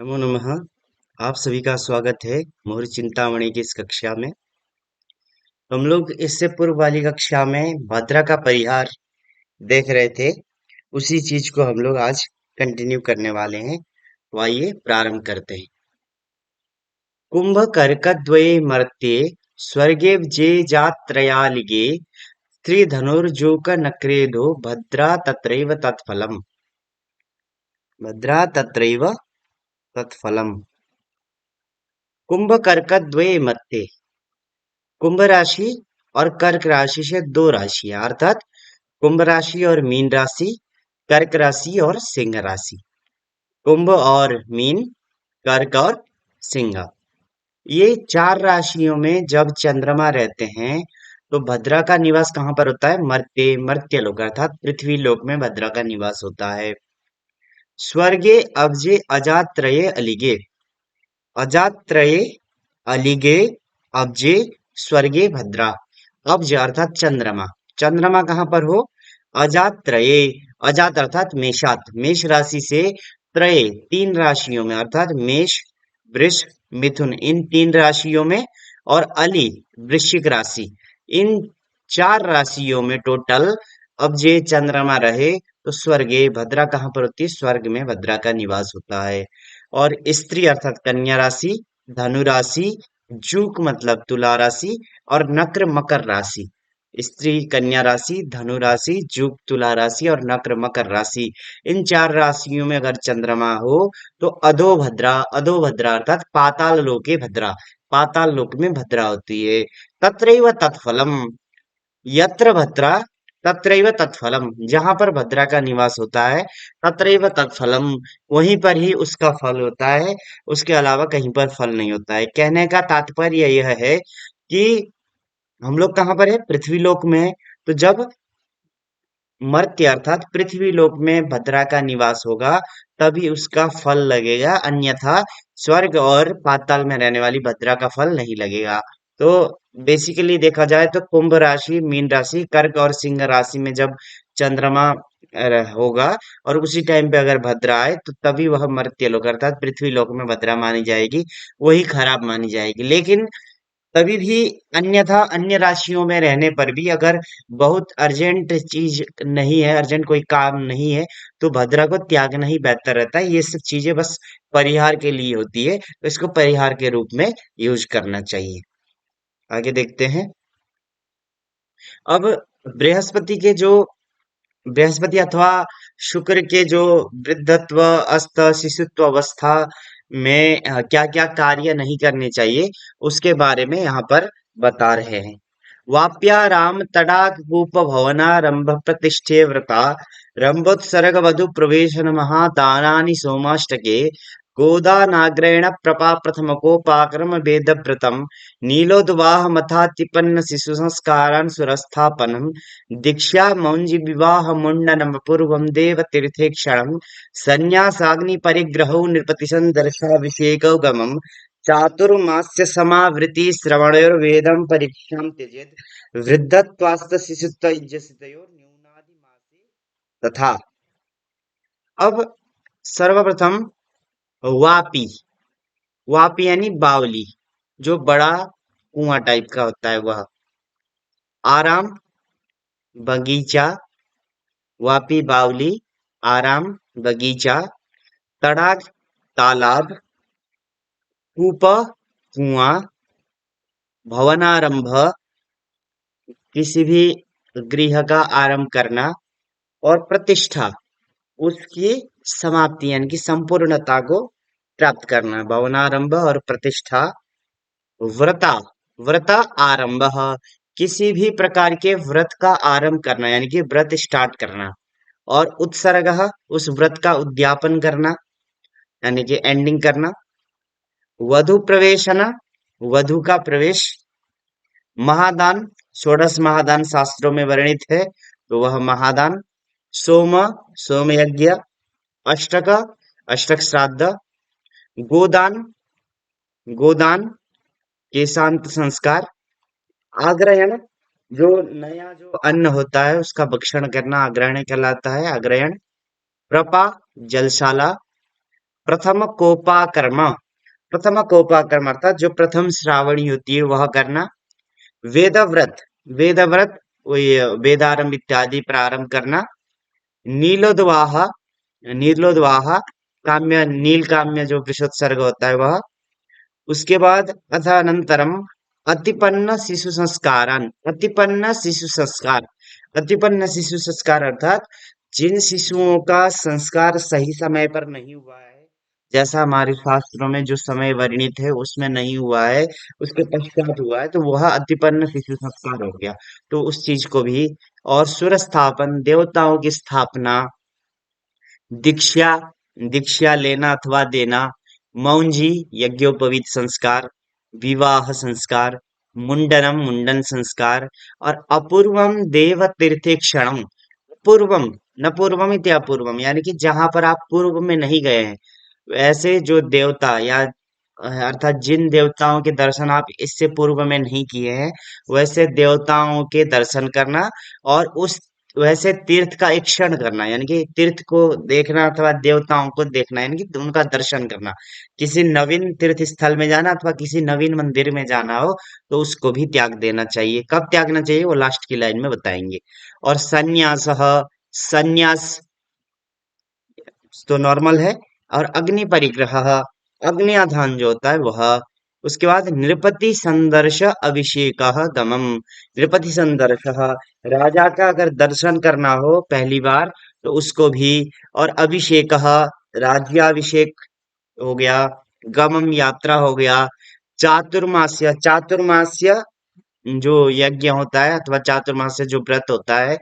नमो नमः। आप सभी का स्वागत है मुहुर चिंतामणि की इस कक्षा में। हम लोग इससे पूर्व वाली कक्षा में भद्रा का परिहार देख रहे थे। उसी चीज को हम लोग आज कंटिन्यू करने वाले हैं। तो आइए प्रारंभ करते हैं। कुंभ कर्कद्वये मर्त्ये स्वर्गे जे जात्रयालिगे स्त्री धनुर्जोक नक्रेधो भद्रा तत्रैव तत्फलम्। भद्रा तत्रैव तत्फलम्। कुंभ कर्कद्वये मर्त्ये, कुंभ राशि और कर्क राशि से दो राशियां अर्थात कुंभ राशि और मीन राशि, कर्क राशि और सिंह राशि। कुंभ और मीन, कर्क और सिंह, ये चार राशियों में जब चंद्रमा रहते हैं तो भद्रा का निवास कहाँ पर होता है? मर्त्य, मर्त्य लोक अर्थात पृथ्वी लोक में भद्रा का निवास होता है। स्वर्गे अब्जे अजात्रये अलिगे, अजात्रये अलिगे अब्जे स्वर्गे भद्रा। अब्ज अर्थात चंद्रमा, चंद्रमा कहाँ पर हो? अजात त्रये, अजात अर्थात मेषात, मेष राशि से त्रय तीन राशियों में अर्थात मेष, वृष, मिथुन, इन तीन राशियों में, और अली वृश्चिक राशि, इन चार राशियों में टोटल अब जे चंद्रमा रहे तो स्वर्गे भद्रा कहाँ पर होती है? स्वर्ग में भद्रा का निवास होता है। और स्त्री अर्थात कन्या राशि, धनु राशि, जूक मतलब तुला राशि, और नक्र मकर राशि। स्त्री कन्या राशि, धनु राशि, जूक तुला राशि और नक्र मकर राशि, इन चार राशियों में अगर चंद्रमा हो तो अधोभद्रा, अधोभद्रा अर्थात पाताल लोके भद्रा, पाताल लोक में भद्रा होती है। तत्रैव तत्फलम, यत्र भद्रा तत्रैव तत्फलम, जहां पर भद्रा का निवास होता है तत्रैव तत्फलम, वहीं पर ही उसका फल होता है, उसके अलावा कहीं पर फल नहीं होता है। कहने का तात्पर्य यह है कि हम लोग कहाँ पर है? पृथ्वी लोक में है। तो जब मर्त्य अर्थात पृथ्वी लोक में भद्रा का निवास होगा तभी उसका फल लगेगा, अन्यथा स्वर्ग और पाताल में रहने वाली भद्रा का फल नहीं लगेगा। तो बेसिकली देखा जाए तो कुंभ राशि, मीन राशि, कर्क और सिंह राशि में जब चंद्रमा होगा और उसी टाइम पे अगर भद्रा आए तो तभी वह मर्त्य लोक अर्थात पृथ्वी लोक में भद्रा मानी जाएगी, वही खराब मानी जाएगी। लेकिन तभी भी अन्यथा अन्य राशियों में रहने पर भी अगर बहुत अर्जेंट चीज नहीं है, अर्जेंट कोई काम नहीं है, तो भद्रा को त्यागना ही बेहतर रहता है। ये सब चीजें बस परिहार के लिए होती है, तो इसको परिहार के रूप में यूज करना चाहिए। आगे देखते हैं। अब बृहस्पति के जो, बृहस्पति अथवा शुक्र के जो वृद्धत्व, अस्त, शिशुत्व अवस्था में क्या क्या कार्य नहीं करने चाहिए उसके बारे में यहाँ पर बता रहे हैं। वाप्याराम तडाग कूप भवनारंभ प्रतिष्ठे व्रता रंभोत्सर्ग वधु प्रवेशन महादानानि सोमाष्टके गोदानाग्रेण प्रपा प्रथमकोपाक्रम वेदव्रतम नीलोद्वाह मथातिपन्न शिशु संस्कारान् सुरस्थापनम् दीक्षा मौञ्जी विवाह मुंडनम पूर्वम देव तीर्थे क्षणम संन्यासाग्नि परिग्रहो नृपतिशं दर्शाभिषेकौ गमम् चातुर्मास्य समावृत्ति श्रवणयोर्वेदं परीक्षां त्यजेत् वृद्धत्वास्त शिशुत्व इज्जसितयोर् न्यूनादि मासे तथा। अब सर्वप्रथम वापी, वापी यानी बावली, जो बड़ा कुआं टाइप का होता है वह। आराम, बगीचा, वापी बावली, आराम, बगीचा, तड़ाग, तालाब, कूप, कुआं, भवनारंभ, किसी भी गृह का आरंभ करना, और प्रतिष्ठा, उसकी समाप्ति यानी कि संपूर्णता को प्राप्त करना। भवनारंभ और प्रतिष्ठा। व्रता, व्रत आरंभ, किसी भी प्रकार के व्रत का आरंभ करना यानी कि व्रत स्टार्ट करना। और उत्सर्ग, उस व्रत का उद्यापन करना यानी कि एंडिंग करना। वधु प्रवेशना, वधु का प्रवेश। महादान, षोडश महादान शास्त्रों में वर्णित है तो वह महादान। सोम, सोम यज्ञ। अष्टक, अष्टक श्राद्ध। गोदान, गोदान केशांत संस्कार। आग्रहण, जो नया जो अन्न होता है उसका भक्षण करना आग्रहण कहलाता है, आग्रहण। प्रपा, जलशाला। प्रथम कोपाकर्म, प्रथम कोपाकर्म अर्थात जो प्रथम श्रावणी होती है वह करना। वेदव्रत, वेदव्रत वही वेदारंभ इत्यादि प्रारंभ करना। नीलोद्वाह, नीलोद्वाह काम्य, नील काम्य जो वृषोत्सर्ग होता है वह। उसके बाद अथानंतरम अतिपन्न शिशु संस्कारान, अतिपन्न शिशु संस्कार, अतिपन्न शिशु संस्कार अर्थात जिन शिशुओं का संस्कार सही समय पर नहीं हुआ है, जैसा हमारे शास्त्रों में जो समय वर्णित है उसमें नहीं हुआ है, उसके पश्चात हुआ है, तो वह अतिपन्न शिशु संस्कार हो गया। तो उस चीज को भी। और सुर स्थापन, देवताओं की स्थापना। दीक्षा, दीक्षा लेना अथवा देना। मौंजी, यज्ञोपवीत संस्कार। विवाह संस्कार। मुंडनम, मुंडन संस्कार। और अपूर्वम देव तीर्थे क्षणम, पूर्वम, न पूर्वम इति अपूर्वम, यानी कि जहां पर आप पूर्व में नहीं गए हैं, ऐसे जो देवता या अर्थात जिन देवताओं के दर्शन आप इससे पूर्व में नहीं किए हैं, वैसे देवताओं के दर्शन करना। और उस वैसे तीर्थ का एक क्षण करना, यानी कि तीर्थ को देखना अथवा देवताओं को देखना, यानी कि उनका दर्शन करना। किसी नवीन तीर्थ स्थल में जाना अथवा किसी नवीन मंदिर में जाना हो तो उसको भी त्याग देना चाहिए। कब त्यागना चाहिए वो लास्ट की लाइन में बताएंगे। और संन्यास, संन्यास तो नॉर्मल है। और अग्नि परिग्रह, अग्नि आधान जो होता है वह। उसके बाद नृपति संदर्श अभिषेक दमम, नृपति संदर्श, राजा का अगर दर्शन करना हो पहली बार तो उसको भी। और अभिषेक, राज्याभिषेक हो गया। गमम, यात्रा हो गया। चातुर्मास्य, चातुर्मास्य जो यज्ञ होता है अथवा चातुर्मास से जो व्रत होता है,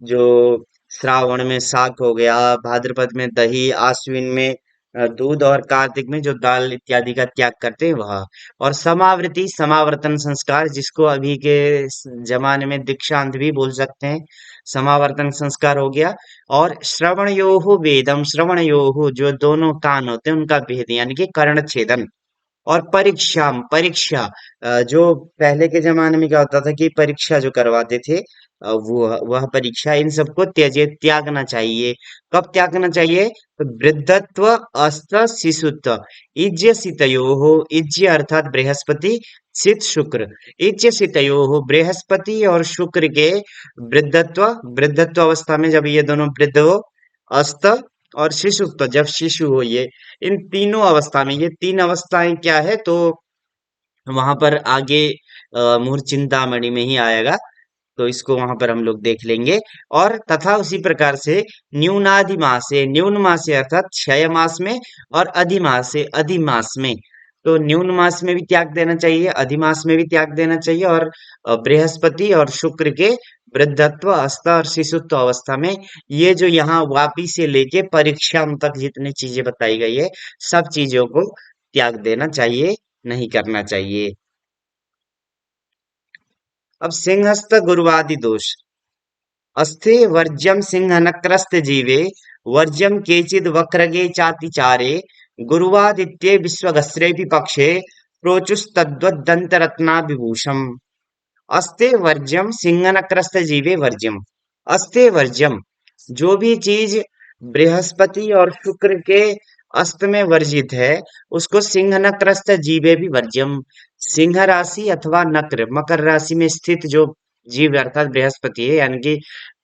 जो श्रावण में शाक हो गया, भाद्रपद में दही, आश्विन में दूध, और कार्तिक में जो दाल इत्यादि का त्याग करते हैं वह। और समावृत्ति, समावर्तन संस्कार, जिसको अभी के जमाने में दीक्षांत भी बोल सकते हैं, समावर्तन संस्कार हो गया। और श्रवणयोः वेदम, श्रवणयोः जो दोनों कान होते हैं उनका भेद, यानी कि कर्ण छेदन। और परीक्षा, परीक्षा जो पहले के जमाने में क्या होता था कि परीक्षा जो करवाते थे, वो वह परीक्षा, इन सबको त्यजे, त्यागना चाहिए। कब त्यागना चाहिए? तो वृद्धत्व अस्त शिशुत्व, इज्य सितयोः, इज्य अर्थात बृहस्पति, सित शुक्र, इज्य सितयोः बृहस्पति और शुक्र के वृद्धत्व, वृद्धत्व अवस्था में जब ये दोनों वृद्ध हो, अस्त और शिशुत्व जब शिशु हो, ये इन तीनों अवस्था में, ये तीन अवस्थाएं क्या है तो वहां पर आगे मूल चिंतामणि में ही आएगा, तो इसको वहां पर हम लोग देख लेंगे। और तथा उसी प्रकार से न्यूनाधिमासे, न्यून मासे अर्थात क्षय मास में, और अधिमासे, अधिमास में। तो न्यून मास में भी त्याग देना चाहिए, अधिमास में भी त्याग देना चाहिए। और बृहस्पति और शुक्र के वृद्धत्व, अस्त और शिशुत्व अवस्था में, ये जो यहाँ वापी से लेके परीक्षा तक जितनी चीजें बताई गई है, सब चीजों को त्याग देना चाहिए, नहीं करना चाहिए। अब सिंहस्थ गुरुवादि दोष। अस्थे वर्ज्यम सिंह नक्रस्त जीवे, वर्ज्यम केचिद वक्रगे चातिचारे, गुरुवादित्ये विश्वगस्रेपि पक्षे, प्रोचुस्तद्वद्दंतरत्ना विभूषम। अस्ते वर्ज्यम सिंह नक्रस्त जीवे वर्ज्यम, अस्ते वर्ज्यम जो भी चीज बृहस्पति और शुक्र के अस्त में वर्जित है, उसको सिंह नक्रस्त जीवे भी वर्ज्यम। सिंह राशि अथवा नक्र, मकर राशि में स्थित जो जीव अर्थात बृहस्पति है, यानी कि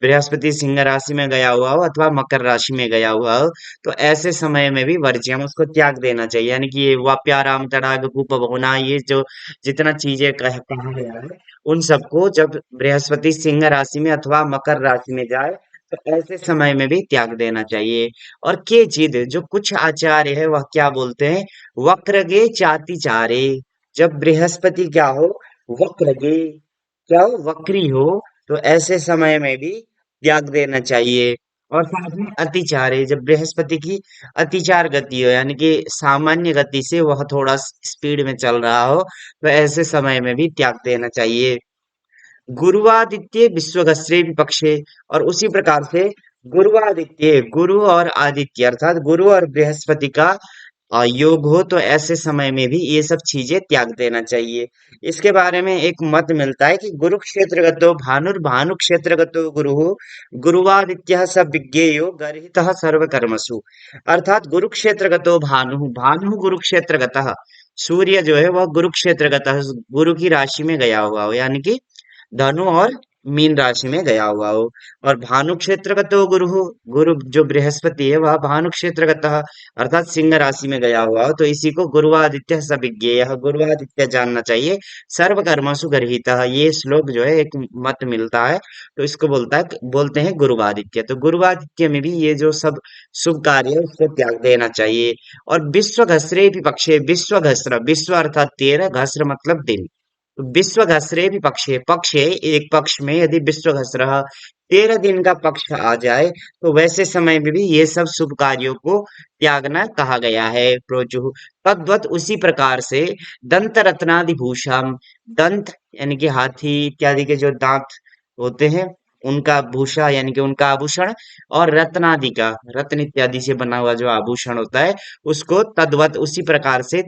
बृहस्पति सिंह राशि में गया हुआ हो अथवा मकर राशि में गया हुआ हो, तो ऐसे समय में भी वर्ज्यम, उसको त्याग देना चाहिए। यानी कि ये वाप्याराम तड़ाग कूप होना, ये जो जितना चीजें कहा गया है, उन सबको जब बृहस्पति सिंह राशि में अथवा मकर राशि में जाए तो ऐसे समय में भी त्याग देना चाहिए। और के चिद जो कुछ आचार्य है वह क्या बोलते हैं? वक्रगे चाति चारे, जब बृहस्पति क्या हो? वक्रगे, क्या हो? वक्री हो, तो ऐसे समय में भी त्याग देना चाहिए। और साथ में अतिचारे, जब बृहस्पति की अतिचार गति हो, यानी कि सामान्य गति से वह थोड़ा स्पीड में चल रहा हो, तो ऐसे समय में भी त्याग देना चाहिए। गुरुवादित्य विश्वगस्रे विपक्षे, और उसी प्रकार से गुरुवादित्य, गुरु और आदित्य अर्थात गुरु और बृहस्पति का योग हो तो ऐसे समय में भी ये सब चीजें त्याग देना चाहिए। इसके बारे में एक मत मिलता है कि गुरुक्षेत्रगतो भानुर्भानुक्षेत्रगतो गुरुः गुरुवादित्यः स विज्ञेयो गर्हितः सर्वकर्मसु। अर्थात गुरुक्षेत्रगतो भानुः भानुः गुरुक्षेत्रगतः, सूर्य जो है वह गुरुक्षेत्रगतः, गुरु की राशि में गया हुआ हो, यानी कि धनु और मीन राशि में गया हुआ हो। और भानु क्षेत्रगतो गुरु, गुरु जो बृहस्पति है वह भानु क्षेत्रगतः अर्थात सिंह राशि में गया हुआ हो, तो इसी को गुरुवादित्य सविज्ञेय, गुरुवादित्य जानना चाहिए, सर्व कर्मसु गर्हितः, ये श्लोक जो है एक मत मिलता है, तो इसको बोलते हैं गुरुवादित्य। तो गुरुवादित्य में भी ये जो सब शुभ कार्य है उसको त्याग देना चाहिए। और विश्व घसरे भी पक्षे, विश्व घसर, विश्व अर्थात 13, घसर मतलब दिन, विश्व घसरे भी पक्षे, पक्षे एक पक्ष में यदि विश्व घस रहा 13 दिन का पक्ष आ जाए, तो वैसे समय में भी ये सब शुभ कार्यों को त्यागना कहा गया है। प्रोचु तद्वत उसी प्रकार से दंत रत्नादि भूषाम, दंत यानी कि हाथी इत्यादि के जो दांत होते हैं उनका भूषा यानी कि उनका आभूषण, और रत्नादि का, रत्न इत्यादि से बना हुआ जो आभूषण होता है उसको तद्वत उसी प्रकार से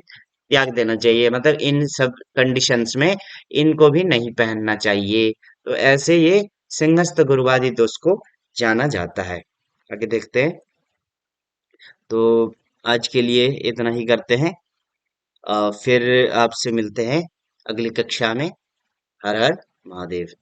त्याग देना चाहिए, मतलब इन सब कंडीशंस में इनको भी नहीं पहनना चाहिए। तो ऐसे ये सिंहस्थ गुरुवादी दोष को जाना जाता है। आगे देखते हैं। तो आज के लिए इतना ही करते हैं। फिर आपसे मिलते हैं अगली कक्षा में। हर हर महादेव।